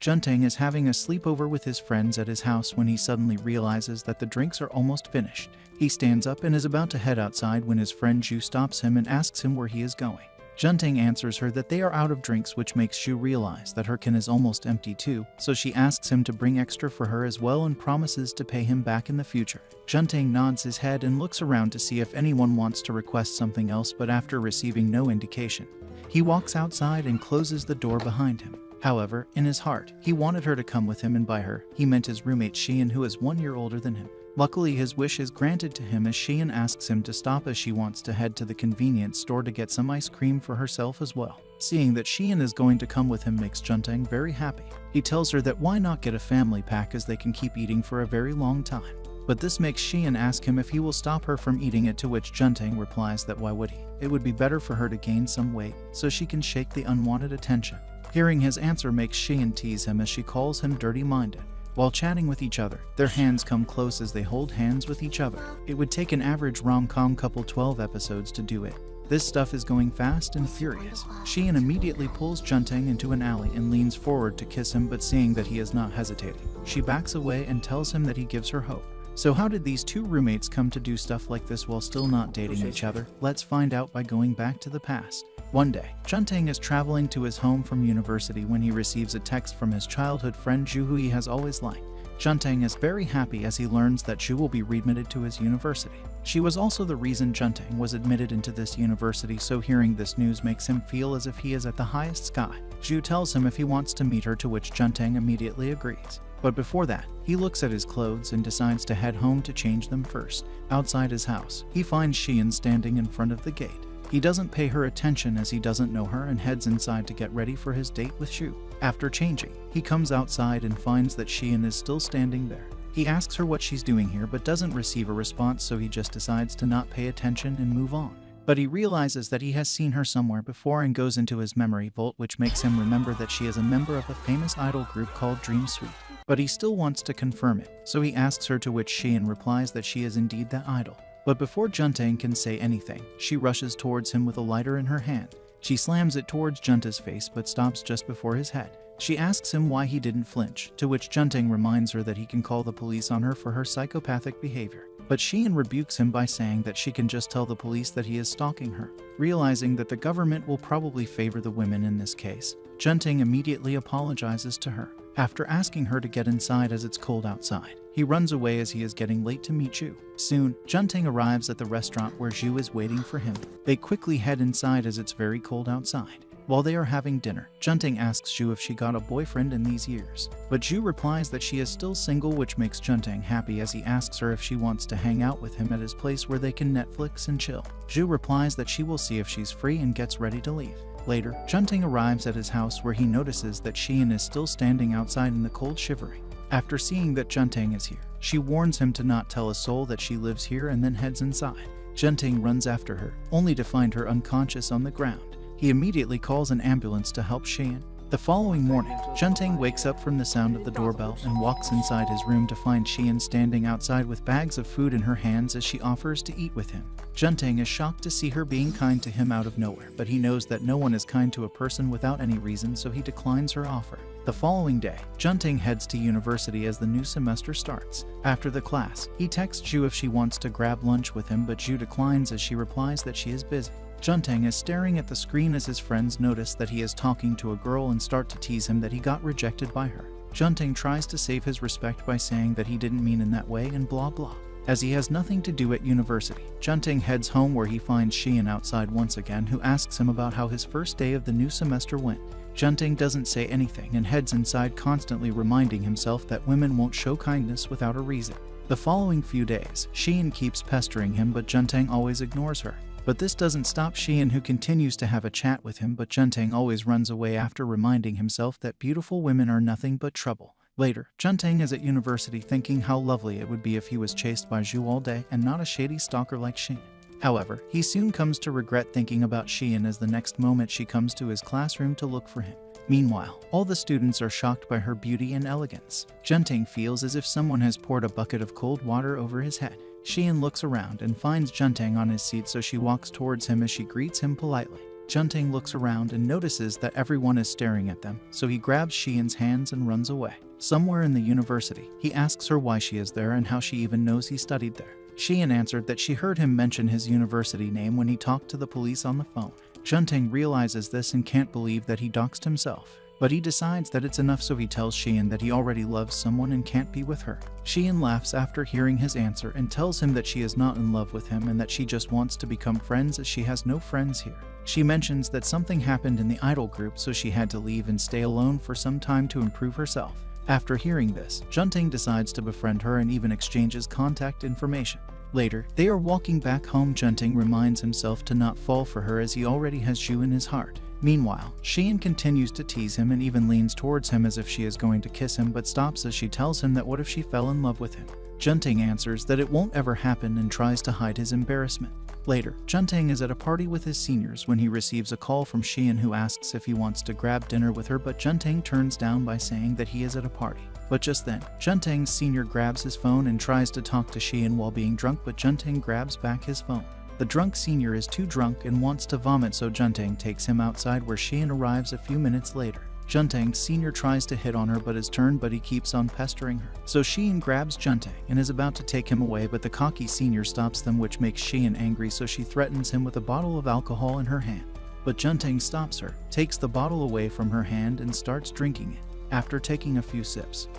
Juntang is having a sleepover with his friends at his house when he suddenly realizes that the drinks are almost finished. He stands up and is about to head outside when his friend Zhu stops him and asks him where he is going. Juntang answers her that they are out of drinks, which makes Zhu realize that her can is almost empty too, so she asks him to bring extra for her as well and promises to pay him back in the future. Juntang nods his head and looks around to see if anyone wants to request something else, but after receiving no indication, he walks outside and closes the door behind him. However, in his heart, he wanted her to come with him, and by her, he meant his roommate Xian, who is 1 year older than him. Luckily, his wish is granted to him as Xian asks him to stop as she wants to head to the convenience store to get some ice cream for herself as well. Seeing that Xian is going to come with him makes Juntang very happy. He tells her that why not get a family pack as they can keep eating for a very long time. But this makes Xian ask him if he will stop her from eating it, to which Juntang replies that why would he? It would be better for her to gain some weight so she can shake the unwanted attention. Hearing his answer makes Xian tease him as she calls him dirty-minded. While chatting with each other, their hands come close as they hold hands with each other. It would take an average rom-com couple 12 episodes to do it. This stuff is going fast and furious. Xian immediately pulls Juntang into an alley and leans forward to kiss him, but seeing that he is not hesitating, she backs away and tells him that he gives her hope. So how did these two roommates come to do stuff like this while still not dating each other? Let's find out by going back to the past. One day, Juntang is traveling to his home from university when he receives a text from his childhood friend Zhu, who he has always liked. Juntang is very happy as he learns that Zhu will be readmitted to his university. She was also the reason Juntang was admitted into this university, so hearing this news makes him feel as if he is at the highest sky. Zhu tells him if he wants to meet her, to which Juntang immediately agrees. But before that, he looks at his clothes and decides to head home to change them first. Outside his house, he finds Xian standing in front of the gate. He doesn't pay her attention as he doesn't know her and heads inside to get ready for his date with Zhu. After changing, he comes outside and finds that Xian is still standing there. He asks her what she's doing here but doesn't receive a response, so he just decides to not pay attention and move on. But he realizes that he has seen her somewhere before and goes into his memory vault, which makes him remember that she is a member of a famous idol group called Dream Suite. But he still wants to confirm it, so he asks her, to which Xian replies that she is indeed that idol. But before Juntang can say anything, she rushes towards him with a lighter in her hand. She slams it towards Juntang's face but stops just before his head. She asks him why he didn't flinch, to which Juntang reminds her that he can call the police on her for her psychopathic behavior. But Xian rebukes him by saying that she can just tell the police that he is stalking her. Realizing that the government will probably favor the women in this case, Juntang immediately apologizes to her. After asking her to get inside as it's cold outside, he runs away as he is getting late to meet Zhu. Soon, Juntang arrives at the restaurant where Zhu is waiting for him. They quickly head inside as it's very cold outside. While they are having dinner, Juntang asks Zhu if she got a boyfriend in these years. But Zhu replies that she is still single, which makes Juntang happy as he asks her if she wants to hang out with him at his place where they can Netflix and chill. Zhu replies that she will see if she's free and gets ready to leave. Later, Juntang arrives at his house where he notices that Xian is still standing outside in the cold, shivering. After seeing that Juntang is here, she warns him to not tell a soul that she lives here and then heads inside. Juntang runs after her, only to find her unconscious on the ground. He immediately calls an ambulance to help Xian. The following morning, Juntang wakes up from the sound of the doorbell and walks inside his room to find Xian standing outside with bags of food in her hands as she offers to eat with him. Juntang is shocked to see her being kind to him out of nowhere, but he knows that no one is kind to a person without any reason, so he declines her offer. The following day, Juntang heads to university as the new semester starts. After the class, he texts Zhu if she wants to grab lunch with him, but Zhu declines as she replies that she is busy. Juntang is staring at the screen as his friends notice that he is talking to a girl and start to tease him that he got rejected by her. Juntang tries to save his respect by saying that he didn't mean in that way and blah blah. As he has nothing to do at university, Juntang heads home where he finds Xian outside once again, who asks him about how his first day of the new semester went. Juntang doesn't say anything and heads inside, constantly reminding himself that women won't show kindness without a reason. The following few days, Xian keeps pestering him, but Juntang always ignores her. But this doesn't stop Xian, who continues to have a chat with him, but Juntang always runs away after reminding himself that beautiful women are nothing but trouble. Later, Juntang is at university thinking how lovely it would be if he was chased by Zhu all day and not a shady stalker like Xian. However, he soon comes to regret thinking about Xian as the next moment she comes to his classroom to look for him. Meanwhile, all the students are shocked by her beauty and elegance. Juntang feels as if someone has poured a bucket of cold water over his head. Xian looks around and finds Juntang on his seat, so she walks towards him as she greets him politely. Junting looks around and notices that everyone is staring at them, so he grabs Xian's hands and runs away. Somewhere in the university, he asks her why she is there and how she even knows he studied there. Xian answered that she heard him mention his university name when he talked to the police on the phone. Junting realizes this and can't believe that he doxed himself. But he decides that it's enough, so he tells Xian that he already loves someone and can't be with her. Xian laughs after hearing his answer and tells him that she is not in love with him and that she just wants to become friends as she has no friends here. She mentions that something happened in the idol group, so she had to leave and stay alone for some time to improve herself. After hearing this, Junting decides to befriend her and even exchanges contact information. Later, they are walking back home. Junting reminds himself to not fall for her as he already has Zhu in his heart. Meanwhile, Xian continues to tease him and even leans towards him as if she is going to kiss him, but stops as she tells him that what if she fell in love with him. Junting answers that it won't ever happen and tries to hide his embarrassment. Later, Junting is at a party with his seniors when he receives a call from Xian, who asks if he wants to grab dinner with her, but Junting turns down by saying that he is at a party. But just then, Junting's senior grabs his phone and tries to talk to Xian while being drunk, but Junting grabs back his phone. The drunk senior is too drunk and wants to vomit, so Junting takes him outside where Xian arrives a few minutes later. Junting senior tries to hit on her but is turned, but he keeps on pestering her. So Xian grabs Junting and is about to take him away, but the cocky senior stops them, which makes Xian angry, so she threatens him with a bottle of alcohol in her hand. But Junting stops her, takes the bottle away from her hand and starts drinking it. After taking a few sips,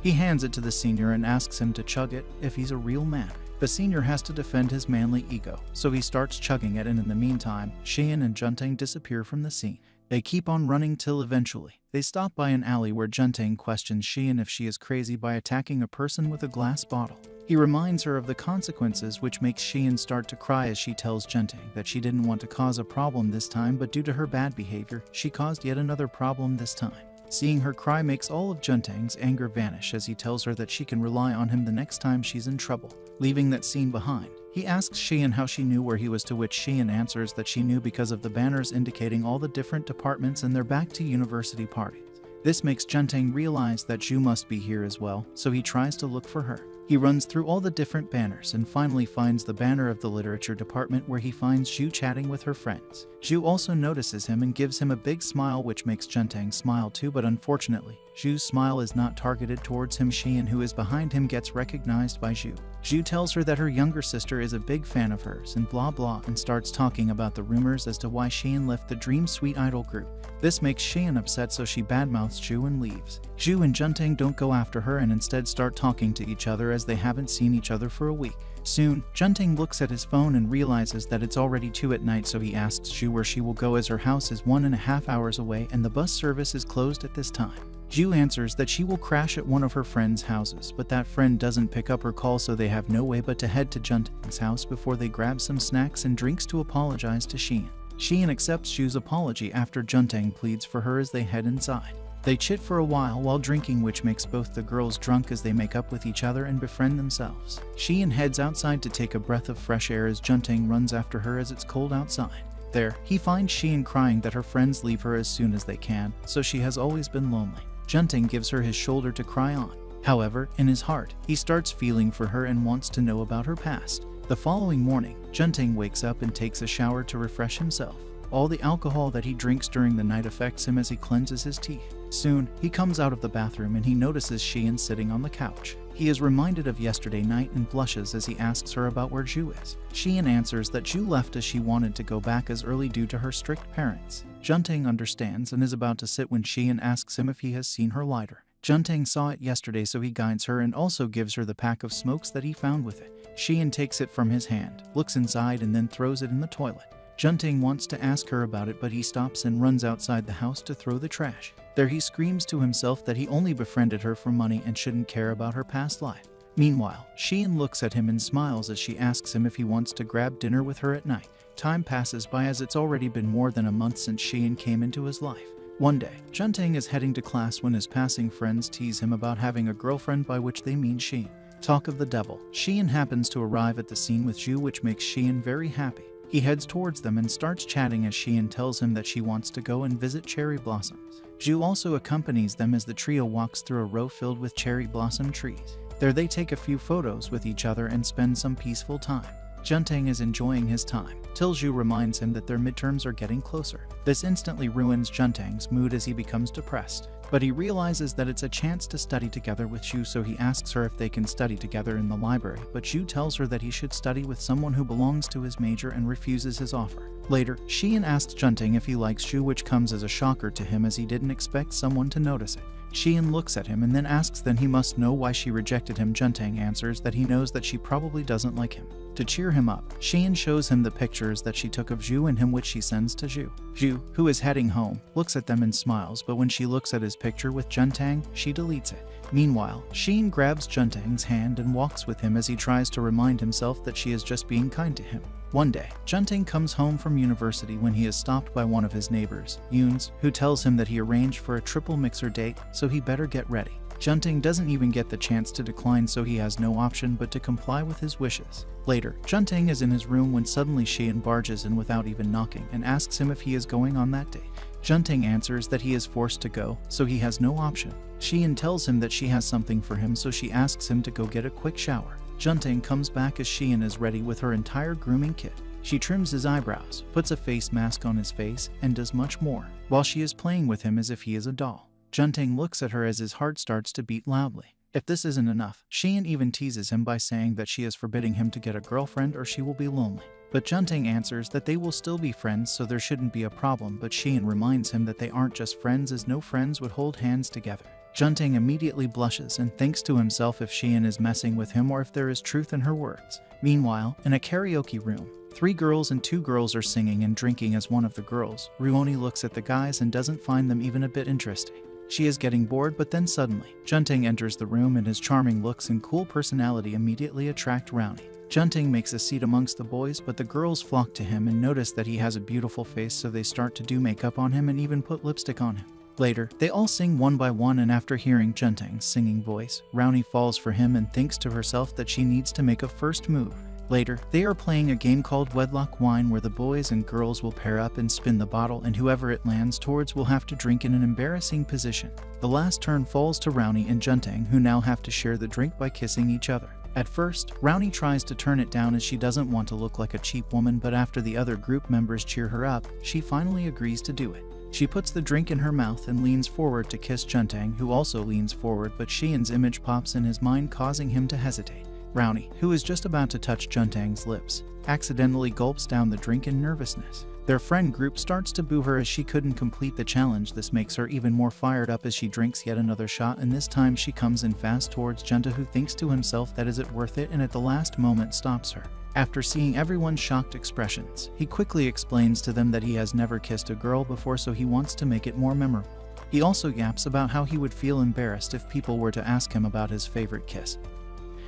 he hands it to the senior and asks him to chug it if he's a real man. The senior has to defend his manly ego, so he starts chugging it, and in the meantime, Xian and Junting disappear from the scene. They keep on running till eventually they stop by an alley where Junting questions Xian if she is crazy by attacking a person with a glass bottle. He reminds her of the consequences, which makes Xian start to cry as she tells Junting that she didn't want to cause a problem this time, but due to her bad behavior, she caused yet another problem this time. Seeing her cry makes all of Junting's anger vanish as he tells her that she can rely on him the next time she's in trouble. Leaving that scene behind, he asks Xian how she knew where he was, to which Xian answers that she knew because of the banners indicating all the different departments and their back to university parties. This makes Junting realize that Zhu must be here as well, so he tries to look for her. He runs through all the different banners and finally finds the banner of the literature department, where he finds Zhu chatting with her friends. Zhu also notices him and gives him a big smile, which makes Junting smile too, but unfortunately, Zhu's smile is not targeted towards him. Xian, who is behind him, gets recognized by Zhu. Zhu tells her that her younger sister is a big fan of hers and blah blah, and starts talking about the rumors as to why Xian left the Dream Suite idol group. This makes Xian upset, so she badmouths Zhu and leaves. Zhu and Junting don't go after her and instead start talking to each other as they haven't seen each other for a week. Soon, Junting looks at his phone and realizes that it's already 2 at night, so he asks Zhu where she will go as her house is 1.5 hours away and the bus service is closed at this time. Zhu answers that she will crash at one of her friend's houses, but that friend doesn't pick up her call, so they have no way but to head to Junting's house before they grab some snacks and drinks to apologize to Xian. Xian accepts Zhu's apology after Junting pleads for her as they head inside. They chit for a while drinking, which makes both the girls drunk as they make up with each other and befriend themselves. Xian heads outside to take a breath of fresh air as Junting runs after her as it's cold outside. There, he finds Xian crying that her friends leave her as soon as they can, so she has always been lonely. Junting gives her his shoulder to cry on. However, in his heart, he starts feeling for her and wants to know about her past. The following morning, Junting wakes up and takes a shower to refresh himself. All the alcohol that he drinks during the night affects him as he cleanses his teeth. Soon, he comes out of the bathroom and he notices Xian sitting on the couch. He is reminded of yesterday night and blushes as he asks her about where Zhu is. Xian answers that Zhu left as she wanted to go back as early due to her strict parents. Junting understands and is about to sit when Xian asks him if he has seen her lighter. Junting saw it yesterday, so he guides her and also gives her the pack of smokes that he found with it. Xian takes it from his hand, looks inside and then throws it in the toilet. Junting wants to ask her about it, but he stops and runs outside the house to throw the trash. There he screams to himself that he only befriended her for money and shouldn't care about her past life. Meanwhile, Xian looks at him and smiles as she asks him if he wants to grab dinner with her at night. Time passes by as it's already been more than a month since Xian came into his life. One day, Junting is heading to class when his passing friends tease him about having a girlfriend, by which they mean Xian. Talk of the devil, Xian happens to arrive at the scene with Zhu, which makes Xian very happy. He heads towards them and starts chatting as Xian tells him that she wants to go and visit cherry blossoms. Zhu also accompanies them as the trio walks through a row filled with cherry blossom trees. There they take a few photos with each other and spend some peaceful time. Junting is enjoying his time till Zhu reminds him that their midterms are getting closer. This instantly ruins Junting's mood as he becomes depressed. But he realizes that it's a chance to study together with Zhu, so he asks her if they can study together in the library, but Zhu tells her that he should study with someone who belongs to his major and refuses his offer. Later, Xian asks Junting if he likes Zhu, which comes as a shocker to him as he didn't expect someone to notice it. Xian looks at him and then asks that he must know why she rejected him. Junting answers that he knows that she probably doesn't like him. To cheer him up, Xian shows him the pictures that she took of Zhu and him, which she sends to Zhu. Zhu, who is heading home, looks at them and smiles, but when she looks at his picture with Junting, she deletes it. Meanwhile, Xian grabs Junting's hand and walks with him as he tries to remind himself that she is just being kind to him. One day, Junting comes home from university when he is stopped by one of his neighbors, Yoons, who tells him that he arranged for a triple mixer date, so he better get ready. Junting doesn't even get the chance to decline, so he has no option but to comply with his wishes. Later, Junting is in his room when suddenly Xian barges in without even knocking and asks him if he is going on that date. Junting answers that he is forced to go, so he has no option. Xian tells him that she has something for him, so she asks him to go get a quick shower. Junting comes back as Xian is ready with her entire grooming kit. She trims his eyebrows, puts a face mask on his face, and does much more, while she is playing with him as if he is a doll. Junting looks at her as his heart starts to beat loudly. If this isn't enough, Xian even teases him by saying that she is forbidding him to get a girlfriend or she will be lonely. But Junting answers that they will still be friends, so there shouldn't be a problem, but Xian reminds him that they aren't just friends, as no friends would hold hands together. Junting immediately blushes and thinks to himself if Xian is messing with him or if there is truth in her words. Meanwhile, in a karaoke room, 3 girls and 2 girls are singing and drinking as one of the girls, Ruoni, looks at the guys and doesn't find them even a bit interesting. She is getting bored, but then suddenly, Junting enters the room and his charming looks and cool personality immediately attract Ruoni. Junting makes a seat amongst the boys, but the girls flock to him and notice that he has a beautiful face, so they start to do makeup on him and even put lipstick on him. Later, they all sing one by one, and after hearing Junting's singing voice, Ruoni falls for him and thinks to herself that she needs to make a first move. Later, they are playing a game called Wedlock Wine, where the boys and girls will pair up and spin the bottle, and whoever it lands towards will have to drink in an embarrassing position. The last turn falls to Ruoni and Junting, who now have to share the drink by kissing each other. At first, Ruoni tries to turn it down as she doesn't want to look like a cheap woman, but after the other group members cheer her up, she finally agrees to do it. She puts the drink in her mouth and leans forward to kiss Junting, who also leans forward, but Xian's image pops in his mind, causing him to hesitate. Ruoni, who is just about to touch Junting's lips, accidentally gulps down the drink in nervousness. Their friend group starts to boo her as she couldn't complete the challenge. This makes her even more fired up as she drinks yet another shot, and this time she comes in fast towards Junta, who thinks to himself that is it worth it, and at the last moment stops her. After seeing everyone's shocked expressions, he quickly explains to them that he has never kissed a girl before, so he wants to make it more memorable. He also yaps about how he would feel embarrassed if people were to ask him about his favorite kiss.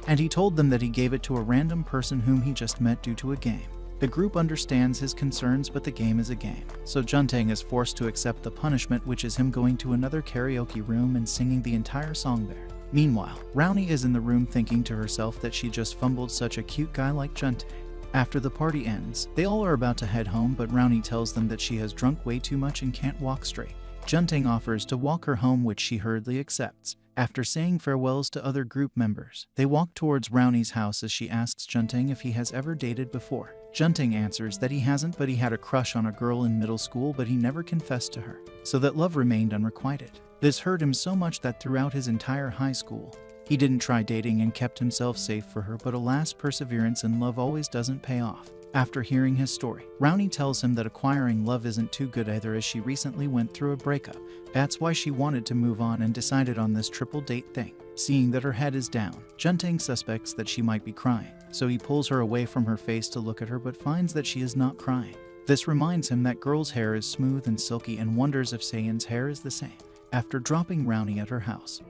And he told them that he gave it to a random person whom he just met due to a game. The group understands his concerns, but the game is a game, so Junting is forced to accept the punishment, which is him going to another karaoke room and singing the entire song there. Meanwhile, Ruoni is in the room thinking to herself that she just fumbled such a cute guy like Junting. After the party ends, they all are about to head home, but Ruoni tells them that she has drunk way too much and can't walk straight. Junting offers to walk her home, which she hurriedly accepts. After saying farewells to other group members, they walk towards Ruoni's house as she asks Junting if he has ever dated before. Junting answers that he hasn't, but he had a crush on a girl in middle school, but he never confessed to her, so that love remained unrequited. This hurt him so much that throughout his entire high school, he didn't try dating and kept himself safe for her, but alas, perseverance in love always doesn't pay off. After hearing his story, Ruoni tells him that acquiring love isn't too good either, as she recently went through a breakup. That's why she wanted to move on and decided on this triple date thing. Seeing that her head is down, Junting suspects that she might be crying, so he pulls her away from her face to look at her, but finds that she is not crying. This reminds him that girl's hair is smooth and silky, and wonders if Sayan's hair is the same. After dropping Ruoni at her house,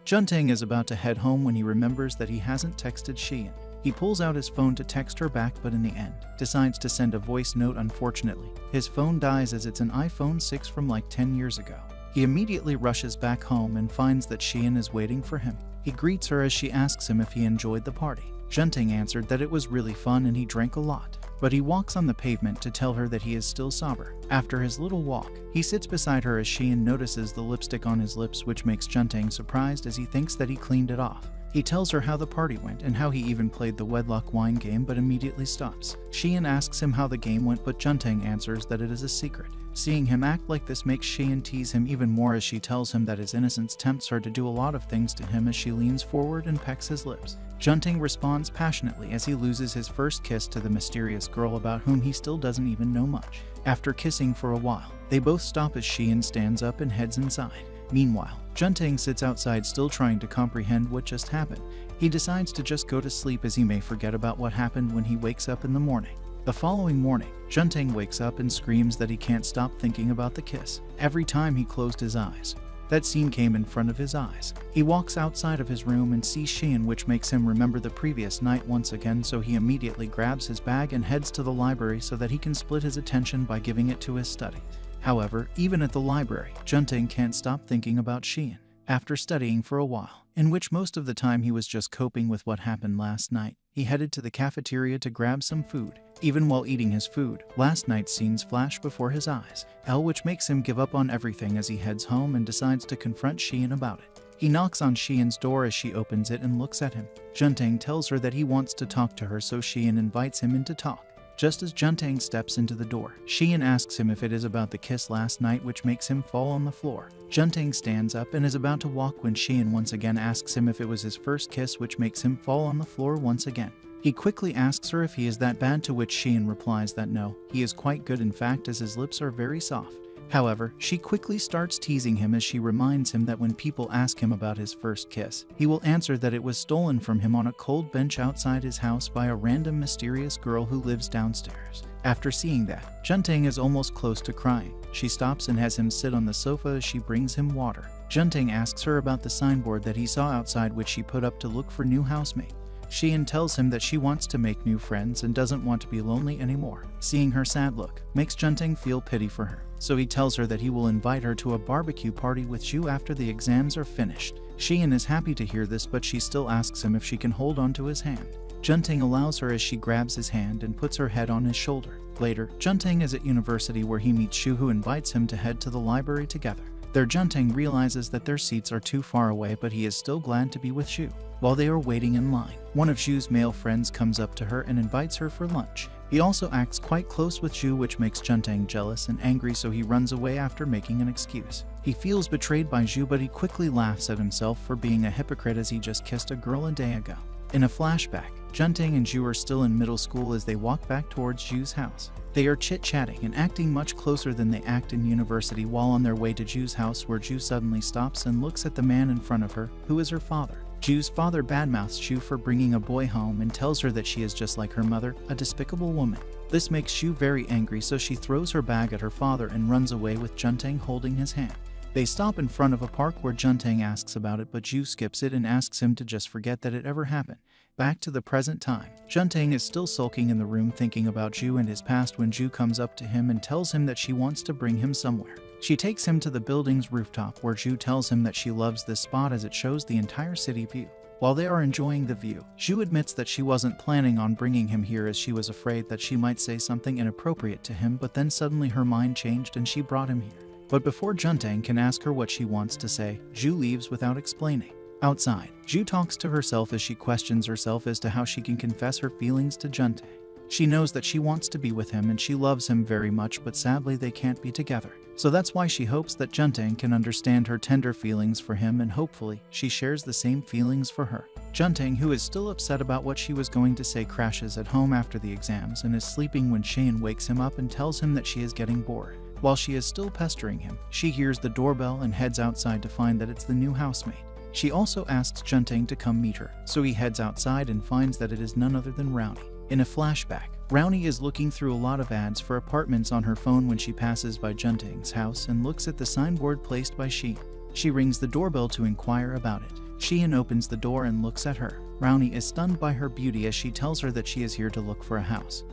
Junting is about to head home when he remembers that he hasn't texted Xian. He pulls out his phone to text her back, but in the end, decides to send a voice note. Unfortunately, his phone dies as it's an iPhone 6 from like 10 years ago. He immediately rushes back home and finds that Xian is waiting for him. He greets her as she asks him if he enjoyed the party. Junting answered that it was really fun and he drank a lot, but he walks on the pavement to tell her that he is still sober. After his little walk, he sits beside her as Xian notices the lipstick on his lips, which makes Junting surprised as he thinks that he cleaned it off. He tells her how the party went and how he even played the wedlock wine game but immediately stops. Sheehan asks him how the game went, but Juntang answers that it is a secret. Seeing him act like this makes Sheehan tease him even more as she tells him that his innocence tempts her to do a lot of things to him as she leans forward and pecks his lips. Juntang responds passionately as he loses his first kiss to the mysterious girl about whom he still doesn't even know much. After kissing for a while, they both stop as Sheehan stands up and heads inside. Meanwhile, Juntang sits outside still trying to comprehend what just happened. He decides to just go to sleep as he may forget about what happened when he wakes up in the morning. The following morning, Juntang wakes up and screams that he can't stop thinking about the kiss every time he closed his eyes. That scene came in front of his eyes. He walks outside of his room and sees Sheehan, which makes him remember the previous night once again, so he immediately grabs his bag and heads to the library so that he can split his attention by giving it to his study. However, even at the library, Juntang can't stop thinking about Sheehan. After studying for a while, in which most of the time he was just coping with what happened last night, he headed to the cafeteria to grab some food. Even while eating his food, last night's scenes flash before his eyes, which makes him give up on everything as he heads home and decides to confront Sheehan about it. He knocks on Sheehan's door as she opens it and looks at him. Juntang tells her that he wants to talk to her, so Sheehan invites him in to talk. Just as Juntang steps into the door, Sheehan asks him if it is about the kiss last night, which makes him fall on the floor. Juntang stands up and is about to walk when Sheehan once again asks him if it was his first kiss, which makes him fall on the floor once again. He quickly asks her if he is that bad, to which Sheehan replies that no, he is quite good in fact, as his lips are very soft. However, she quickly starts teasing him as she reminds him that when people ask him about his first kiss, he will answer that it was stolen from him on a cold bench outside his house by a random mysterious girl who lives downstairs. After seeing that, Juntang is almost close to crying. She stops and has him sit on the sofa as she brings him water. Juntang asks her about the signboard that he saw outside, which she put up to look for new housemate. Sheehan tells him that she wants to make new friends and doesn't want to be lonely anymore. Seeing her sad look makes Juntang feel pity for her, so he tells her that he will invite her to a barbecue party with Ju after the exams are finished. Sheehan is happy to hear this, but she still asks him if she can hold onto his hand. Juntang allows her as she grabs his hand and puts her head on his shoulder. Later, Juntang is at university where he meets Shu, who invites him to head to the library together. There, Juntang realizes that their seats are too far away, but he is still glad to be with Shu. While they are waiting in line, one of Shu's male friends comes up to her and invites her for lunch. He also acts quite close with Shu, which makes Juntang jealous and angry, so he runs away after making an excuse. He feels betrayed by Shu, but he quickly laughs at himself for being a hypocrite as he just kissed a girl a day ago. In a flashback, Juntang and Ju are still in middle school as they walk back towards Ju's house. They are chit-chatting and acting much closer than they act in university while on their way to Ju's house, where Ju suddenly stops and looks at the man in front of her, who is her father. Ju's father badmouths Ju for bringing a boy home and tells her that she is just like her mother, a despicable woman. This makes Ju very angry, so she throws her bag at her father and runs away with Juntang holding his hand. They stop in front of a park where Juntang asks about it, but Ju skips it and asks him to just forget that it ever happened. Back to the present time, Juntang is still sulking in the room thinking about Ju and his past when Ju comes up to him and tells him that she wants to bring him somewhere. She takes him to the building's rooftop, where Ju tells him that she loves this spot as it shows the entire city view. While they are enjoying the view, Ju admits that she wasn't planning on bringing him here as she was afraid that she might say something inappropriate to him, but then suddenly her mind changed and she brought him here. But before Juntang can ask her what she wants to say, Ju leaves without explaining. Outside, Ju talks to herself as she questions herself as to how she can confess her feelings to Juntang. She knows that she wants to be with him and she loves him very much, but sadly they can't be together. So that's why she hopes that Juntang can understand her tender feelings for him, and hopefully she shares the same feelings for her. Juntang, who is still upset about what she was going to say, crashes at home after the exams and is sleeping when Sheehan wakes him up and tells him that she is getting bored. While she is still pestering him, she hears the doorbell and heads outside to find that it's the new housemate. She also asks Juntang to come meet her, so he heads outside and finds that it is none other than Rowney. In a flashback, Rowney is looking through a lot of ads for apartments on her phone when she passes by Juntang's house and looks at the signboard placed by Sheehan. She rings the doorbell to inquire about it. Sheehan opens the door and looks at her. Rowney is stunned by her beauty as she tells her that she is here to look for a house.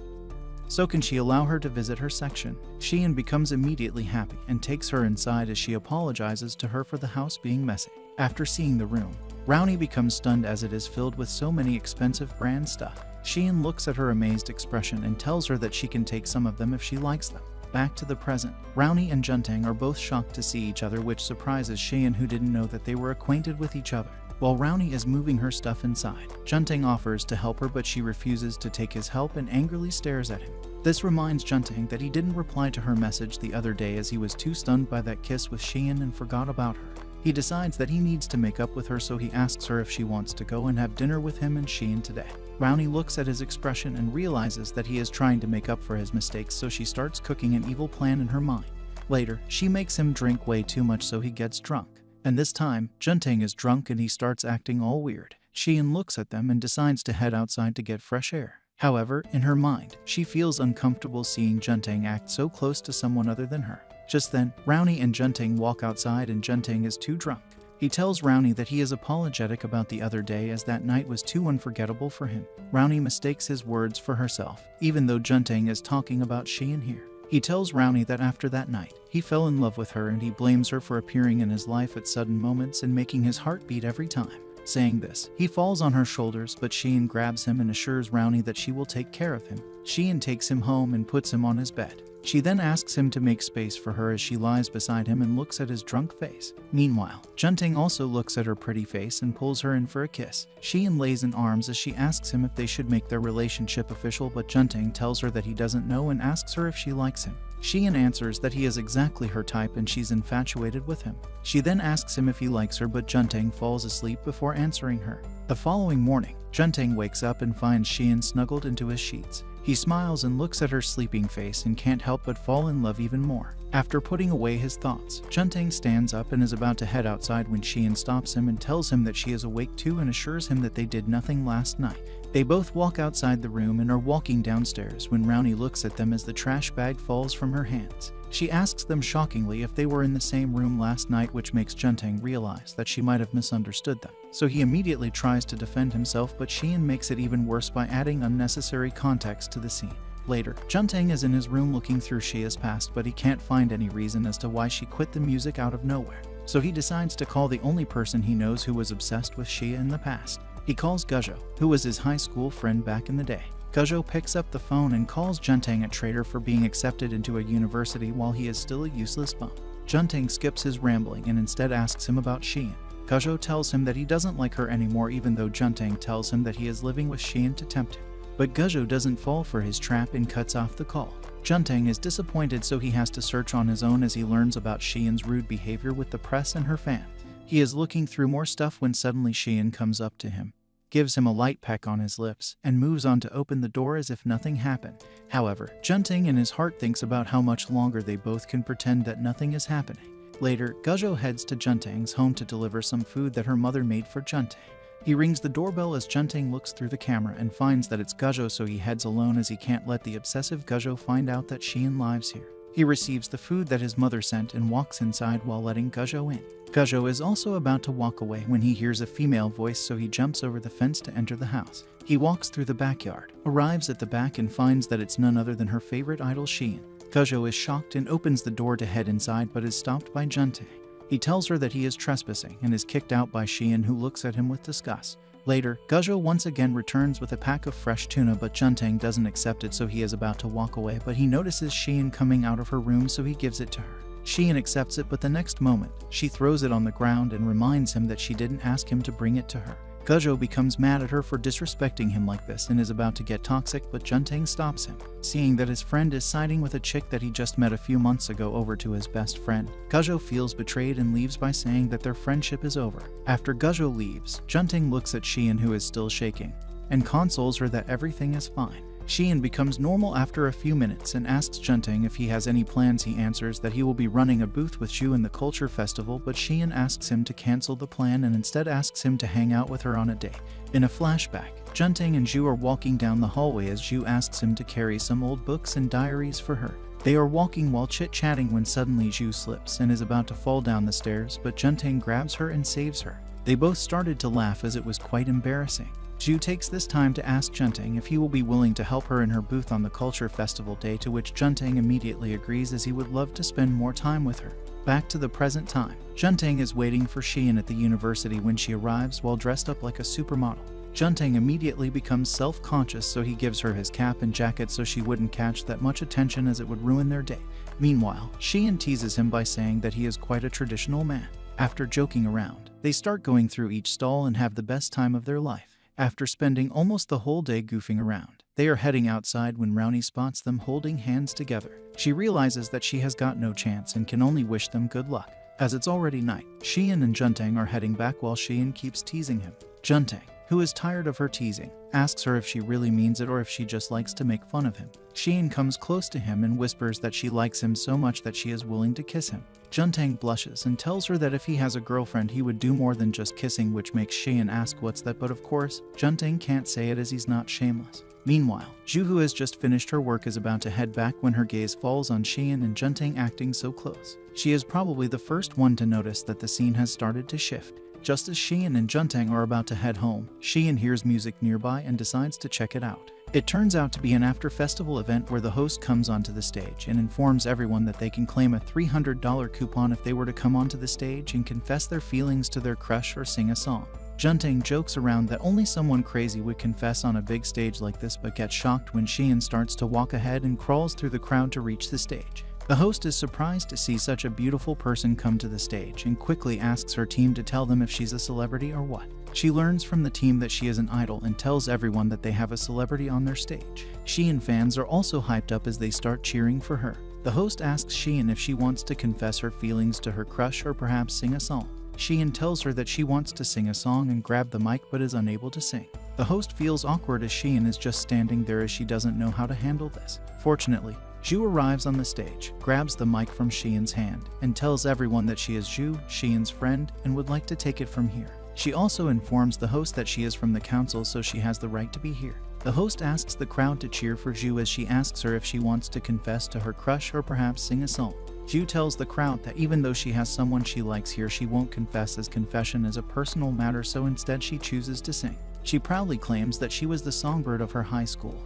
So can she allow her to visit her section? Sheehan becomes immediately happy and takes her inside as she apologizes to her for the house being messy. After seeing the room, Rowney becomes stunned as it is filled with so many expensive brand stuff. Sheehan looks at her amazed expression and tells her that she can take some of them if she likes them. Back to the present, Rowney and Juntang are both shocked to see each other, which surprises Sheehan, who didn't know that they were acquainted with each other. while Rowney is moving her stuff inside. Junting offers to help her, but she refuses to take his help and angrily stares at him. This reminds Junting that he didn't reply to her message the other day as he was too stunned by that kiss with Sheehan and forgot about her. He decides that he needs to make up with her, so he asks her if she wants to go and have dinner with him and Sheehan today. Rowney looks at his expression and realizes that he is trying to make up for his mistakes, so she starts cooking an evil plan in her mind. Later, she makes him drink way too much so he gets drunk. And this time, Junting is drunk and he starts acting all weird. Sheehan looks at them and decides to head outside to get fresh air. However, in her mind, she feels uncomfortable seeing Junting act so close to someone other than her. Just then, Rowney and Junting walk outside and Junting is too drunk. He tells Rowney that he is apologetic about the other day as that night was too unforgettable for him. Rowney mistakes his words for herself, even though Junting is talking about Sheehan here. He tells Rowney that after that night, he fell in love with her and he blames her for appearing in his life at sudden moments and making his heart beat every time. Saying this, he falls on her shoulders, but Sheehan grabs him and assures Rowney that she will take care of him. Sheehan takes him home and puts him on his bed. She then asks him to make space for her as she lies beside him and looks at his drunk face. Meanwhile, Junting also looks at her pretty face and pulls her in for a kiss. Sheehan lays in arms as she asks him if they should make their relationship official, but Junting tells her that he doesn't know and asks her if she likes him. Sheehan answers that he is exactly her type and she's infatuated with him. She then asks him if he likes her, but Junting falls asleep before answering her. The following morning, Junting wakes up and finds Sheehan snuggled into his sheets. He smiles and looks at her sleeping face and can't help but fall in love even more. After putting away his thoughts, Junting stands up and is about to head outside when Sheehan stops him and tells him that she is awake too and assures him that they did nothing last night. They both walk outside the room and are walking downstairs when Rowney looks at them as the trash bag falls from her hands. She asks them shockingly if they were in the same room last night, which makes Junting realize that she might have misunderstood them. So he immediately tries to defend himself, but Sheehan makes it even worse by adding unnecessary context to the scene. Later, Junting is in his room looking through Shia's past, but he can't find any reason as to why she quit the music out of nowhere. So he decides to call the only person he knows who was obsessed with Shia in the past. He calls Gujo, who was his high school friend back in the day. Gujo picks up the phone and calls Junting a traitor for being accepted into a university while he is still a useless bum. Junting skips his rambling and instead asks him about Sheehan. Gujo tells him that he doesn't like her anymore, even though Junting tells him that he is living with Sheehan to tempt him. But Gujo doesn't fall for his trap and cuts off the call. Junting is disappointed, so he has to search on his own as he learns about Sheehan's rude behavior with the press and her fans. He is looking through more stuff when suddenly Sheehan comes up to him, gives him a light peck on his lips, and moves on to open the door as if nothing happened. However, Junting in his heart thinks about how much longer they both can pretend that nothing is happening. Later, Gujo heads to Junting's home to deliver some food that her mother made for Junting. He rings the doorbell as Junting looks through the camera and finds that it's Gujo, so he heads alone as he can't let the obsessive Gujo find out that Sheehan lives here. He receives the food that his mother sent and walks inside while letting Gujo in. Gujo is also about to walk away when he hears a female voice, so he jumps over the fence to enter the house. He walks through the backyard, arrives at the back, and finds that it's none other than her favorite idol, Sheehan. Gujo is shocked and opens the door to head inside, but is stopped by Junting. He tells her that he is trespassing and is kicked out by Sheehan, who looks at him with disgust. Later, Gujo once again returns with a pack of fresh tuna, but Junting doesn't accept it, so he is about to walk away, but he notices Sheehan coming out of her room, so he gives it to her. Sheehan accepts it, but the next moment, she throws it on the ground and reminds him that she didn't ask him to bring it to her. Gujo becomes mad at her for disrespecting him like this and is about to get toxic, but Junting stops him. Seeing that his friend is siding with a chick that he just met a few months ago over to his best friend, Gujo feels betrayed and leaves by saying that their friendship is over. After Gujo leaves, Junting looks at Sheehan, who is still shaking, and consoles her that everything is fine. Sheehan becomes normal after a few minutes and asks Junting if he has any plans. He answers that he will be running a booth with Zhu in the culture festival, but Sheehan asks him to cancel the plan and instead asks him to hang out with her on a date. In a flashback, Junting and Zhu are walking down the hallway as Zhu asks him to carry some old books and diaries for her. They are walking while chit-chatting when suddenly Zhu slips and is about to fall down the stairs, but Junting grabs her and saves her. They both started to laugh as it was quite embarrassing. Zhu takes this time to ask Junting if he will be willing to help her in her booth on the Culture Festival day, to which Junting immediately agrees as he would love to spend more time with her. Back to the present time, Junting is waiting for Sheehan at the university when she arrives while dressed up like a supermodel. Junting immediately becomes self-conscious, so he gives her his cap and jacket so she wouldn't catch that much attention as it would ruin their date. Meanwhile, Sheehan teases him by saying that he is quite a traditional man. After joking around, they start going through each stall and have the best time of their life. After spending almost the whole day goofing around, they are heading outside when Rowney spots them holding hands together. She realizes that she has got no chance and can only wish them good luck. As it's already night, Xian and Juntang are heading back while Xian keeps teasing him. Juntang, who is tired of her teasing, asks her if she really means it or if she just likes to make fun of him. Xian comes close to him and whispers that she likes him so much that she is willing to kiss him. Juntang blushes and tells her that if he has a girlfriend he would do more than just kissing, which makes Xian ask what's that, but of course, Juntang can't say it as he's not shameless. Meanwhile, Zhu, who has just finished her work, is about to head back when her gaze falls on Xian and Juntang acting so close. She is probably the first one to notice that the scene has started to shift. Just as Xian and Juntang are about to head home, Xian hears music nearby and decides to check it out. It turns out to be an after-festival event where the host comes onto the stage and informs everyone that they can claim a $300 coupon if they were to come onto the stage and confess their feelings to their crush or sing a song. Juntang jokes around that only someone crazy would confess on a big stage like this, but gets shocked when Xian starts to walk ahead and crawls through the crowd to reach the stage. The host is surprised to see such a beautiful person come to the stage and quickly asks her team to tell them if she's a celebrity or what. She learns from the team that she is an idol and tells everyone that they have a celebrity on their stage. Xian fans are also hyped up as they start cheering for her. The host asks Xian if she wants to confess her feelings to her crush or perhaps sing a song. Xian tells her that she wants to sing a song and grab the mic but is unable to sing. The host feels awkward as Xian is just standing there as she doesn't know how to handle this. Fortunately, Zhu arrives on the stage, grabs the mic from Xian's hand, and tells everyone that she is Zhu, Xian's friend, and would like to take it from here. She also informs the host that she is from the council, so she has the right to be here. The host asks the crowd to cheer for Zhu as she asks her if she wants to confess to her crush or perhaps sing a song. Zhu tells the crowd that even though she has someone she likes here, she won't confess, as confession is a personal matter, so instead she chooses to sing. She proudly claims that she was the songbird of her high school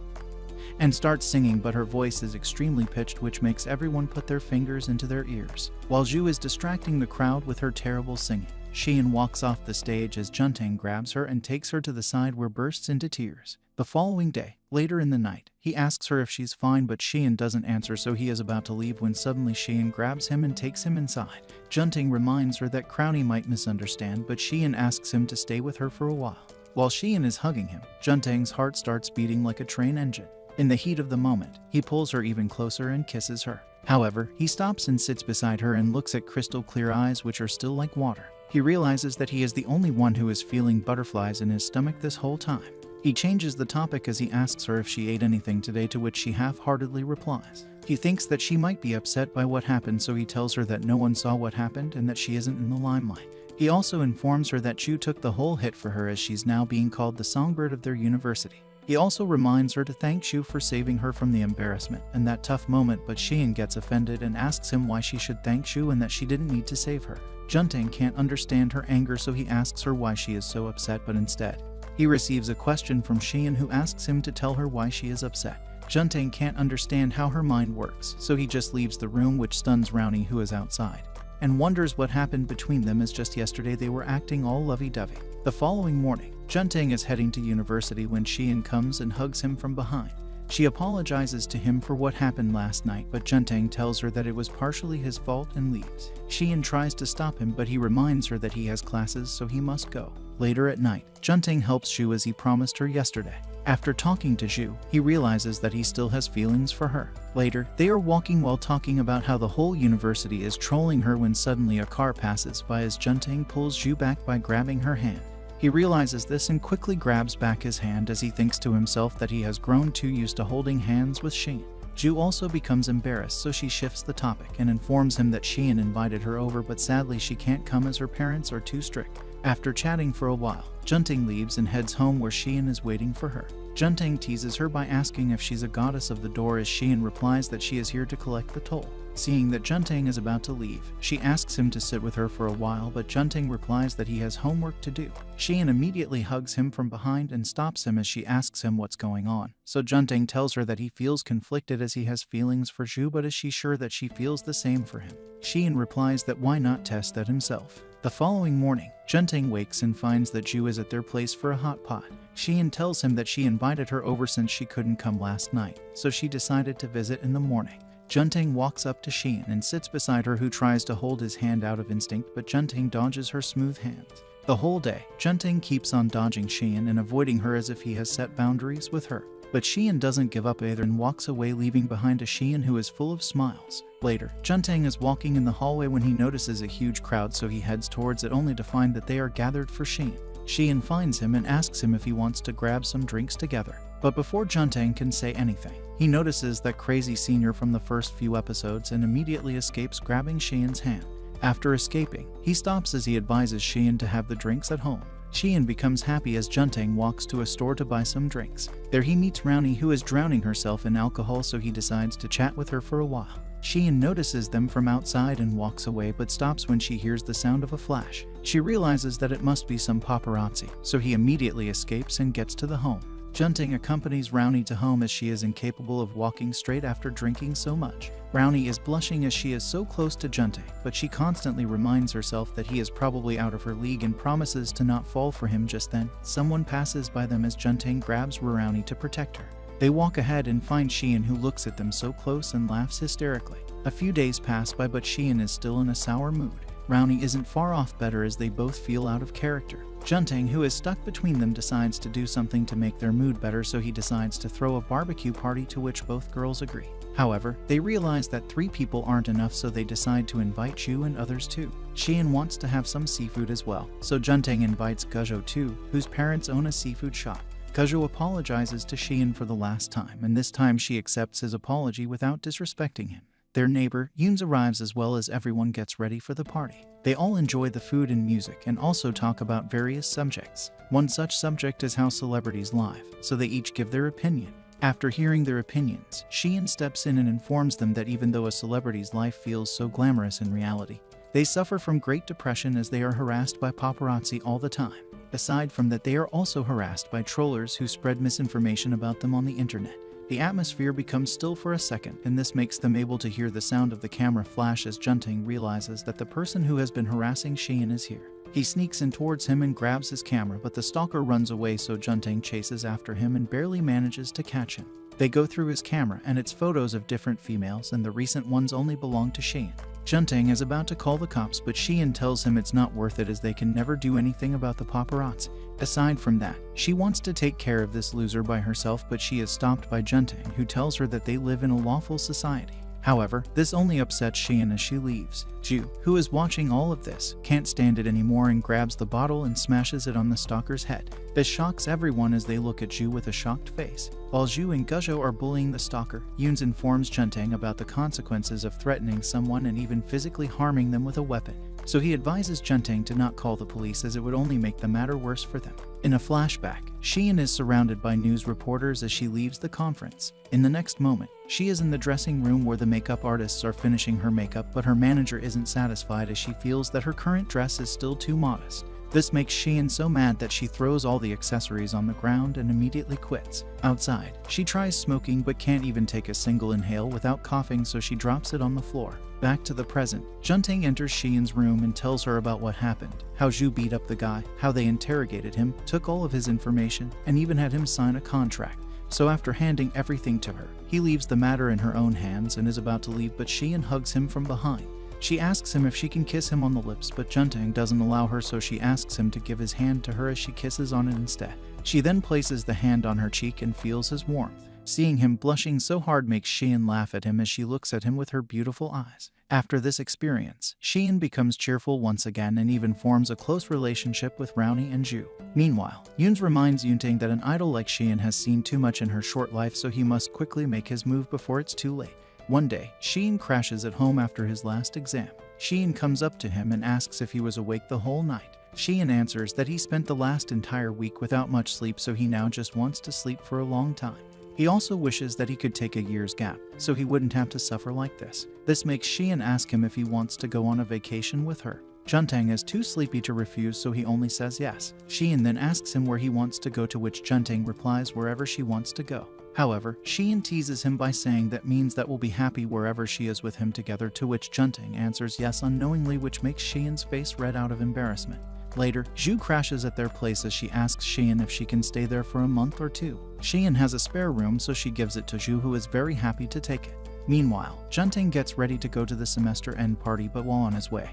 and starts singing, but her voice is extremely pitched, which makes everyone put their fingers into their ears. While Zhu is distracting the crowd with her terrible singing, Xian walks off the stage as Juntang grabs her and takes her to the side where bursts into tears. The following day, later in the night, he asks her if she's fine, but Xian doesn't answer, so he is about to leave when suddenly Xian grabs him and takes him inside. Juntang reminds her that Crownie might misunderstand, but Xian asks him to stay with her for a while. While Xian is hugging him, Juntang's heart starts beating like a train engine. In the heat of the moment, he pulls her even closer and kisses her. However, he stops and sits beside her and looks at crystal clear eyes which are still like water. He realizes that he is the only one who is feeling butterflies in his stomach this whole time. He changes the topic as he asks her if she ate anything today, to which she half-heartedly replies. He thinks that she might be upset by what happened, so he tells her that no one saw what happened and that she isn't in the limelight. He also informs her that Zhu took the whole hit for her as she's now being called the songbird of their university. He also reminds her to thank Zhu for saving her from the embarrassment and that tough moment, but Xian gets offended and asks him why she should thank Zhu and that she didn't need to save her. Juntang can't understand her anger, so he asks her why she is so upset, but instead, he receives a question from Xian, who asks him to tell her why she is upset. Juntang can't understand how her mind works, so he just leaves the room, which stuns Rowney, who is outside, and wonders what happened between them, as just yesterday they were acting all lovey-dovey. The following morning, Juntang is heading to university when Xian comes and hugs him from behind. She apologizes to him for what happened last night, but Juntang tells her that it was partially his fault and leaves. Xian tries to stop him, but he reminds her that he has classes, so he must go. Later at night, Juntang helps Zhu as he promised her yesterday. After talking to Zhu, he realizes that he still has feelings for her. Later, they are walking while talking about how the whole university is trolling her when suddenly a car passes by as Juntang pulls Zhu back by grabbing her hand. He realizes this and quickly grabs back his hand as he thinks to himself that he has grown too used to holding hands with Xian. Zhu also becomes embarrassed, so she shifts the topic and informs him that Xian invited her over, but sadly she can't come as her parents are too strict. After chatting for a while, Juntang leaves and heads home where Xian is waiting for her. Juntang teases her by asking if she's a goddess of the door, as Xian replies that she is here to collect the toll. Seeing that Juntang is about to leave, she asks him to sit with her for a while, but Juntang replies that he has homework to do. Xian immediately hugs him from behind and stops him as she asks him what's going on. So Juntang tells her that he feels conflicted as he has feelings for Zhu, but is she sure that she feels the same for him? Xian replies that why not test that himself. The following morning, Juntang wakes and finds that Zhu is at their place for a hot pot. Xian tells him that she invited her over since she couldn't come last night, so she decided to visit in the morning. Junting walks up to Xian and sits beside her, who tries to hold his hand out of instinct, but Junting dodges her smooth hands. The whole day, Junting keeps on dodging Xian and avoiding her as if he has set boundaries with her. But Xian doesn't give up either and walks away, leaving behind a Xian who is full of smiles. Later, Junting is walking in the hallway when he notices a huge crowd, so he heads towards it only to find that they are gathered for Xian. Xian finds him and asks him if he wants to grab some drinks together. But before Junting can say anything, he notices that crazy senior from the first few episodes and immediately escapes, grabbing Xian's hand. After escaping, he stops as he advises Xian to have the drinks at home. Xian becomes happy as Junting walks to a store to buy some drinks. There he meets Rowney, who is drowning herself in alcohol, so he decides to chat with her for a while. Xian notices them from outside and walks away, but stops when she hears the sound of a flash. She realizes that it must be some paparazzi, so he immediately escapes and gets to the home. Junting accompanies Rowney to home as she is incapable of walking straight after drinking so much. Rowney is blushing as she is so close to Junting, but she constantly reminds herself that he is probably out of her league and promises to not fall for him. Just then, someone passes by them as Junting grabs Rowney to protect her. They walk ahead and find Xian, who looks at them so close and laughs hysterically. A few days pass by, but Xian is still in a sour mood. Rowney isn't far off better as they both feel out of character. Junting, who is stuck between them, decides to do something to make their mood better, so he decides to throw a barbecue party, to which both girls agree. However, they realize that 3 people aren't enough, so they decide to invite Zhu and others too. Xian wants to have some seafood as well, so Junting invites Guzhou too, whose parents own a seafood shop. Guzhou apologizes to Xian for the last time, and this time she accepts his apology without disrespecting him. Their neighbor, Yoons, arrives as well as everyone gets ready for the party. They all enjoy the food and music and also talk about various subjects. One such subject is how celebrities live, so they each give their opinion. After hearing their opinions, Xian steps in and informs them that even though a celebrity's life feels so glamorous in reality, they suffer from great depression as they are harassed by paparazzi all the time. Aside from that, they are also harassed by trollers who spread misinformation about them on the internet. The atmosphere becomes still for a second, and this makes them able to hear the sound of the camera flash as Junting realizes that the person who has been harassing Xian is here. He sneaks in towards him and grabs his camera, but the stalker runs away, so Junting chases after him and barely manages to catch him. They go through his camera and it's photos of different females, and the recent ones only belong to Xian. Junting is about to call the cops, but Xian tells him it's not worth it as they can never do anything about the paparazzi. Aside from that, she wants to take care of this loser by herself, but she is stopped by Junting, who tells her that they live in a lawful society. However, this only upsets Xian as she leaves. Zhu, who is watching all of this, can't stand it anymore and grabs the bottle and smashes it on the stalker's head. This shocks everyone as they look at Zhu with a shocked face. While Zhu and Guzhou are bullying the stalker, Yoons informs Junting about the consequences of threatening someone and even physically harming them with a weapon. So he advises Junting to not call the police as it would only make the matter worse for them. In a flashback, Xian is surrounded by news reporters as she leaves the conference. In the next moment, she is in the dressing room where the makeup artists are finishing her makeup, but her manager isn't satisfied as she feels that her current dress is still too modest. This makes Xian so mad that she throws all the accessories on the ground and immediately quits. Outside, she tries smoking but can't even take a single inhale without coughing, so she drops it on the floor. Back to the present, Junting enters Xian's room and tells her about what happened, how Zhu beat up the guy, how they interrogated him, took all of his information, and even had him sign a contract. So after handing everything to her, he leaves the matter in her own hands and is about to leave, but Xian hugs him from behind. She asks him if she can kiss him on the lips, but Junting doesn't allow her, so she asks him to give his hand to her as she kisses on it instead. She then places the hand on her cheek and feels his warmth. Seeing him blushing so hard makes Xian laugh at him as she looks at him with her beautiful eyes. After this experience, Xian becomes cheerful once again and even forms a close relationship with Rowney and Zhu. Meanwhile, Yoons reminds Junting that an idol like Xian has seen too much in her short life, so he must quickly make his move before it's too late. One day, Xian crashes at home after his last exam. Xian comes up to him and asks if he was awake the whole night. Xian answers that he spent the last entire week without much sleep, so he now just wants to sleep for a long time. He also wishes that he could take a year's gap, so he wouldn't have to suffer like this. This makes Xian ask him if he wants to go on a vacation with her. Junting is too sleepy to refuse, so he only says yes. Xian then asks him where he wants to go, to which Junting replies wherever she wants to go. However, Xian teases him by saying that means that will be happy wherever she is with him together, to which Junting answers yes unknowingly, which makes Xian's face red out of embarrassment. Later, Zhu crashes at their place as she asks Xian if she can stay there for a month or two. Xian has a spare room, so she gives it to Zhu, who is very happy to take it. Meanwhile, Junting gets ready to go to the semester end party, but while on his way,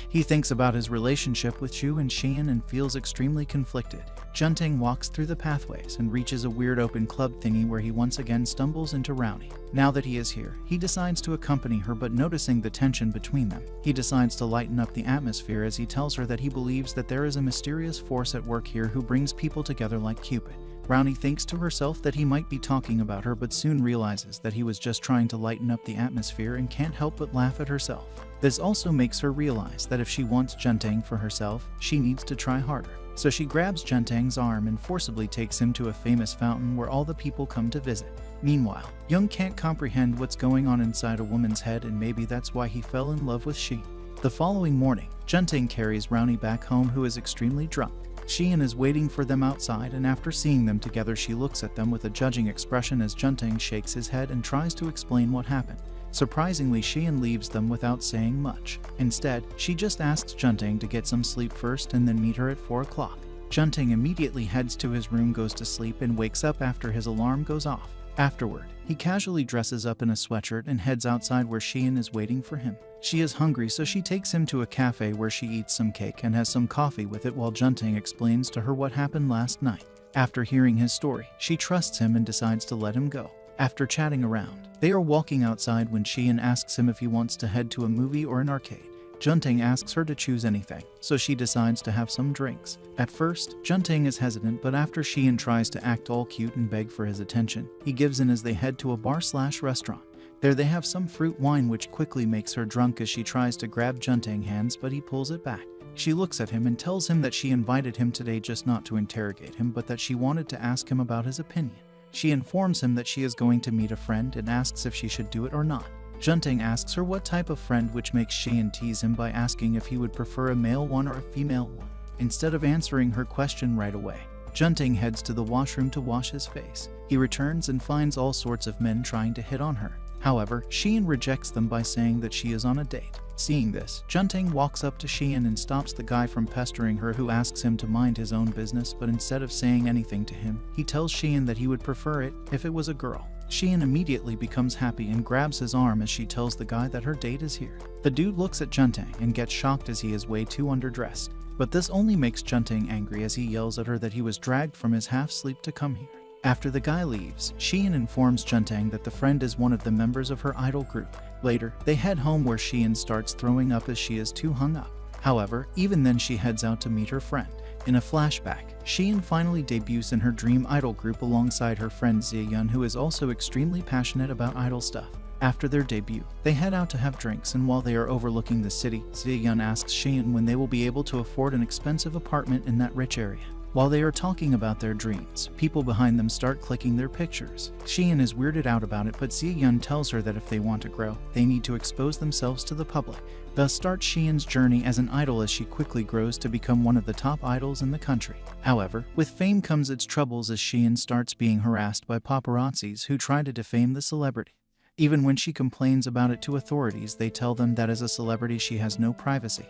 he thinks about his relationship with Ju and Xian and feels extremely conflicted. Junting walks through the pathways and reaches a weird open club thingy where he once again stumbles into Rowney. Now that he is here, he decides to accompany her, but noticing the tension between them, he decides to lighten up the atmosphere as he tells her that he believes that there is a mysterious force at work here who brings people together like Cupid. Rowney thinks to herself that he might be talking about her, but soon realizes that he was just trying to lighten up the atmosphere and can't help but laugh at herself. This also makes her realize that if she wants Junting for herself, she needs to try harder. So she grabs Junting's arm and forcibly takes him to a famous fountain where all the people come to visit. Meanwhile, Young can't comprehend what's going on inside a woman's head, and maybe that's why he fell in love with Xian. The following morning, Junting carries Rowney back home, who is extremely drunk. Xian is waiting for them outside, and after seeing them together, she looks at them with a judging expression as Junting shakes his head and tries to explain what happened. Surprisingly, Xian leaves them without saying much. Instead, she just asks Junting to get some sleep first and then meet her at 4 o'clock. Junting immediately heads to his room, goes to sleep, and wakes up after his alarm goes off. Afterward, he casually dresses up in a sweatshirt and heads outside where Xian is waiting for him. She is hungry, so she takes him to a cafe where she eats some cake and has some coffee with it while Junting explains to her what happened last night. After hearing his story, she trusts him and decides to let him go. After chatting around, they are walking outside when Xian asks him if he wants to head to a movie or an arcade. Junting asks her to choose anything, so she decides to have some drinks. At first, Junting is hesitant, but after Xian tries to act all cute and beg for his attention, he gives in as they head to a bar/restaurant. There they have some fruit wine, which quickly makes her drunk as she tries to grab Junting's hands, but he pulls it back. She looks at him and tells him that she invited him today just not to interrogate him, but that she wanted to ask him about his opinion. She informs him that she is going to meet a friend and asks if she should do it or not. Junting asks her what type of friend, which makes Xian tease him by asking if he would prefer a male one or a female one. Instead of answering her question right away, Junting heads to the washroom to wash his face. He returns and finds all sorts of men trying to hit on her. However, Xian rejects them by saying that she is on a date. Seeing this, Junting walks up to Xian and stops the guy from pestering her, who asks him to mind his own business, but instead of saying anything to him, he tells Xian that he would prefer it if it was a girl. Xian immediately becomes happy and grabs his arm as she tells the guy that her date is here. The dude looks at Junting and gets shocked as he is way too underdressed. But this only makes Junting angry as he yells at her that he was dragged from his half-sleep to come here. After the guy leaves, Xian informs Junting that the friend is one of the members of her idol group. Later, they head home where Xian starts throwing up as she is too hung up. However, even then she heads out to meet her friend. In a flashback, Xian finally debuts in her dream idol group alongside her friend Ziyun, who is also extremely passionate about idol stuff. After their debut, they head out to have drinks, and while they are overlooking the city, Ziyun asks Xian when they will be able to afford an expensive apartment in that rich area. While they are talking about their dreams, people behind them start clicking their pictures. Xian is weirded out about it, but Ziyun tells her that if they want to grow, they need to expose themselves to the public. Thus starts Xian's journey as an idol as she quickly grows to become one of the top idols in the country. However, with fame comes its troubles as Xian starts being harassed by paparazzis who try to defame the celebrity. Even when she complains about it to authorities, they tell them that as a celebrity she has no privacy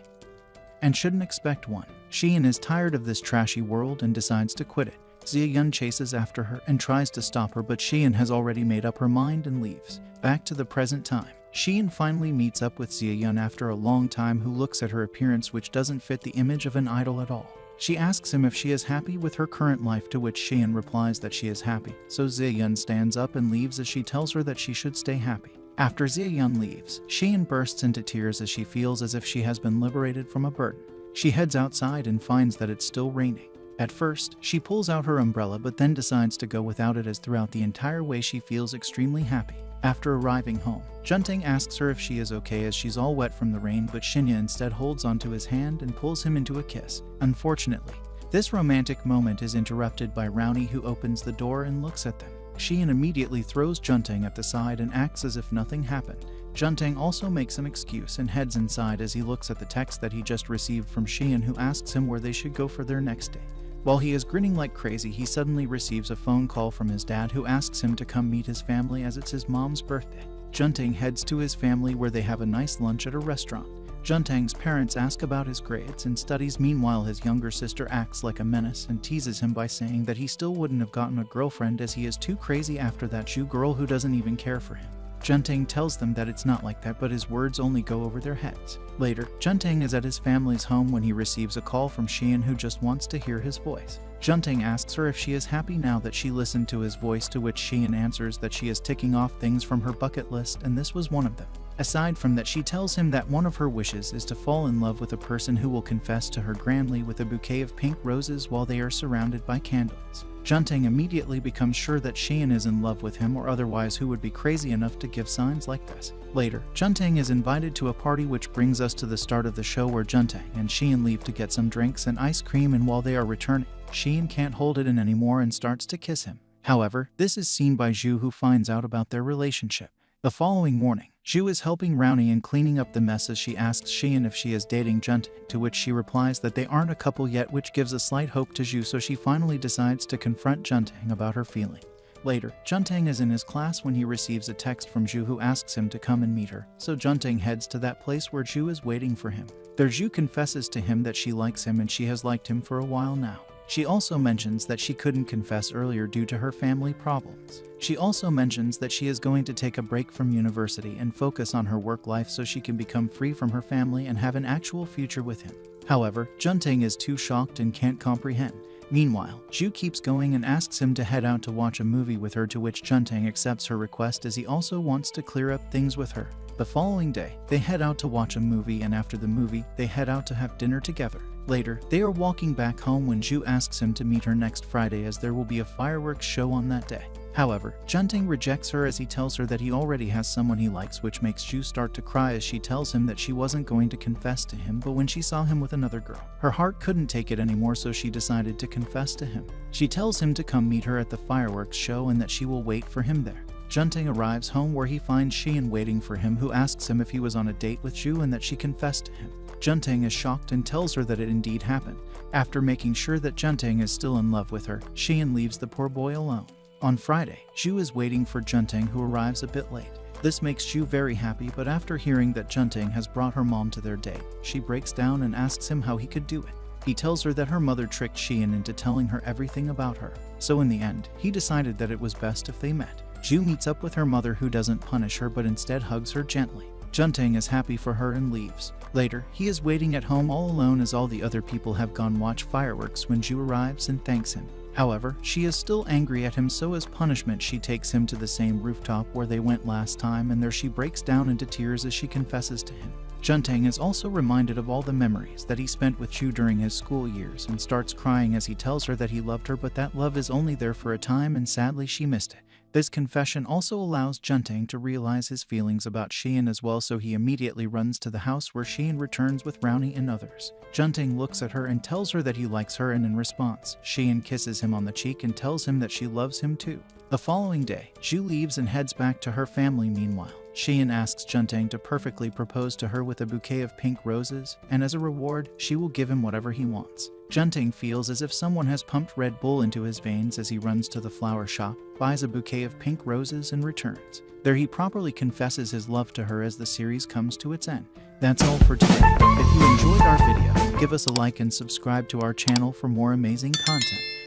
and shouldn't expect one. Xian is tired of this trashy world and decides to quit it. Ziyun chases after her and tries to stop her, but Xian has already made up her mind and leaves. Back to the present time, Xian finally meets up with Ziyun after a long time, who looks at her appearance, which doesn't fit the image of an idol at all. She asks him if she is happy with her current life, to which Xian replies that she is happy. So Ziyun stands up and leaves as she tells her that she should stay happy. After Ziyun leaves, Xian bursts into tears as she feels as if she has been liberated from a burden. She heads outside and finds that it's still raining. At first, she pulls out her umbrella, but then decides to go without it, as throughout the entire way she feels extremely happy. After arriving home, Junting asks her if she is okay as she's all wet from the rain, but Shinya instead holds onto his hand and pulls him into a kiss. Unfortunately, this romantic moment is interrupted by Rowney, who opens the door and looks at them. Xian immediately throws Junting at the side and acts as if nothing happened. Junting also makes an excuse and heads inside as he looks at the text that he just received from Xian, who asks him where they should go for their next date. While he is grinning like crazy, he suddenly receives a phone call from his dad, who asks him to come meet his family as it's his mom's birthday. Junting heads to his family where they have a nice lunch at a restaurant. Junting's parents ask about his grades and studies. Meanwhile, his younger sister acts like a menace and teases him by saying that he still wouldn't have gotten a girlfriend as he is too crazy after that Jew girl who doesn't even care for him. Junting tells them that it's not like that, but his words only go over their heads. Later, Junting is at his family's home when he receives a call from Xian, who just wants to hear his voice. Junting asks her if she is happy now that she listened to his voice, to which Xian answers that she is ticking off things from her bucket list, and this was one of them. Aside from that, she tells him that one of her wishes is to fall in love with a person who will confess to her grandly with a bouquet of pink roses while they are surrounded by candles. Junting immediately becomes sure that Xian is in love with him, or otherwise who would be crazy enough to give signs like this. Later, Junting is invited to a party, which brings us to the start of the show, where Junting and Xian leave to get some drinks and ice cream, and while they are returning, Xian can't hold it in anymore and starts to kiss him. However, this is seen by Zhu, who finds out about their relationship. The following morning, Zhu is helping Rowney in cleaning up the mess as she asks Xian if she is dating Junting, to which she replies that they aren't a couple yet, which gives a slight hope to Zhu, so she finally decides to confront Junting about her feeling. Later, Junting is in his class when he receives a text from Zhu, who asks him to come and meet her, so Junting heads to that place where Zhu is waiting for him. There, Zhu confesses to him that she likes him and she has liked him for a while now. She also mentions that she couldn't confess earlier due to her family problems. She also mentions that she is going to take a break from university and focus on her work life so she can become free from her family and have an actual future with him. However, Junting is too shocked and can't comprehend. Meanwhile, Zhu keeps going and asks him to head out to watch a movie with her, to which Junting accepts her request as he also wants to clear up things with her. The following day, they head out to watch a movie, and after the movie, they head out to have dinner together. Later, they are walking back home when Zhu asks him to meet her next Friday, as there will be a fireworks show on that day. However, Junting rejects her as he tells her that he already has someone he likes, which makes Zhu start to cry as she tells him that she wasn't going to confess to him, but when she saw him with another girl, her heart couldn't take it anymore, so she decided to confess to him. She tells him to come meet her at the fireworks show and that she will wait for him there. Junting arrives home where he finds Xian waiting for him, who asks him if he was on a date with Zhu and that she confessed to him. Junting is shocked and tells her that it indeed happened. After making sure that Junting is still in love with her, Xian leaves the poor boy alone. On Friday, Zhu is waiting for Junting, who arrives a bit late. This makes Zhu very happy, but after hearing that Junting has brought her mom to their date, she breaks down and asks him how he could do it. He tells her that her mother tricked Xian into telling her everything about her. So in the end, he decided that it was best if they met. Zhu meets up with her mother, who doesn't punish her but instead hugs her gently. Junting is happy for her and leaves. Later, he is waiting at home all alone as all the other people have gone watch fireworks when Zhu arrives and thanks him. However, she is still angry at him, so as punishment she takes him to the same rooftop where they went last time, and there she breaks down into tears as she confesses to him. Junting is also reminded of all the memories that he spent with Zhu during his school years and starts crying as he tells her that he loved her, but that love is only there for a time and sadly she missed it. This confession also allows Junting to realize his feelings about Xian as well, so he immediately runs to the house where Xian returns with Rowney and others. Junting looks at her and tells her that he likes her, and in response, Xian kisses him on the cheek and tells him that she loves him too. The following day, Zhu leaves and heads back to her family. Meanwhile, Xian asks Junting to perfectly propose to her with a bouquet of pink roses, and as a reward, she will give him whatever he wants. Junting feels as if someone has pumped Red Bull into his veins as he runs to the flower shop, buys a bouquet of pink roses and returns. There he properly confesses his love to her as the series comes to its end. That's all for today. If you enjoyed our video, give us a like and subscribe to our channel for more amazing content.